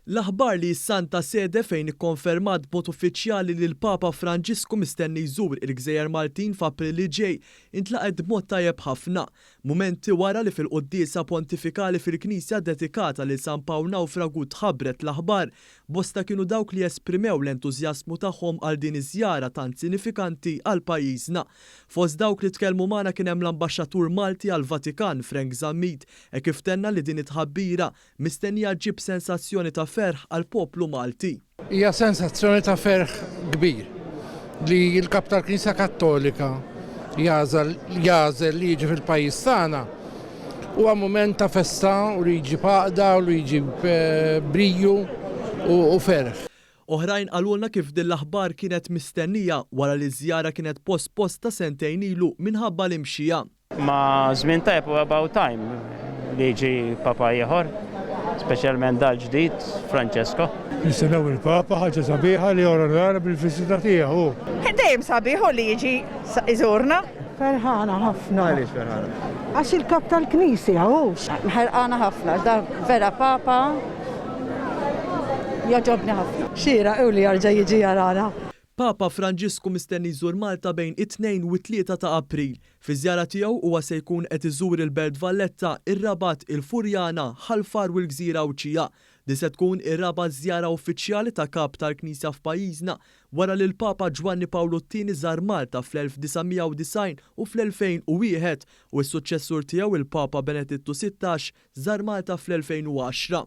L-aħbar li s-Santa Sede fejn ikkonfermat b'mod uffiċjali li l-Papa Franġisku mistenni jżur il-Gżejjer Maltin f'April li ġej intlaqet b'mod tajjeb ħafna. Mumenti wara li fil-Quddiesa Pontifikali fil-Knisja dedikata lil San Pawnaw tħabbret l-aħbar, bosta kienu dawk li esprimew l-entużjażmu tagħhom għal din iż-żjara tant sinifikanti għal pajjiżna. Fost dawk li tkellmu magħna kien hemm l-Ambaxxatur Malti għall-Vatikan Frank Zammit kif tenna li din it-tħabbira mistennija ġib sensazzjoni ta' ferħ għal poplu Malti. Hija sensazzjoni ta' ferħ kbir li l-Kap tal-Knisja Kattolika jażel li jiġi fil-pajjiż tagħna. Huwa mument ta' festa u li jiġi paqda u li jiġi briju u ferħ. Oħrajn qalulna kif din l-aħbar kienet mistennija wara li żjara kienet post-posta sentejn ilu minħabba l-imxija. Ma żmien tajb u about time li jiġi Papa ieħor, speċjalment dal-ġdid Franċesko. Nistennew il-Papa ħaġa sabiħa li onorana bil-viżita tiegħu. Dejjem sabiħu li jiġi iżurna. Ferħana ħafna. Għaliex ferħana? Għax il-Kap tal-Knisja hu. Ħerqana ħafna, da vera Papa joġobni ħafna. Xira u li jarġa' jiġi jarana. Papa Franġisku mistenni jżur Malta bejn it-2 u 3 ta' April. Fi żjara tiegħu huwa se jkun qed iżur il-Belt Valletta, ir-Rabat, il-Furjana, Ħalfar u l-Gżira Awċija. Di se tkun ir-raba' żjara uffiċjali ta' Kap tal-Knisja f'pajjiżna wara li l-Papa Ġwanni Pawlu II żar Malta fl-1990 u fl-2001 u s-suċċessur tiegħu il-Papa Benedittu XVI żar Malta fl-2010.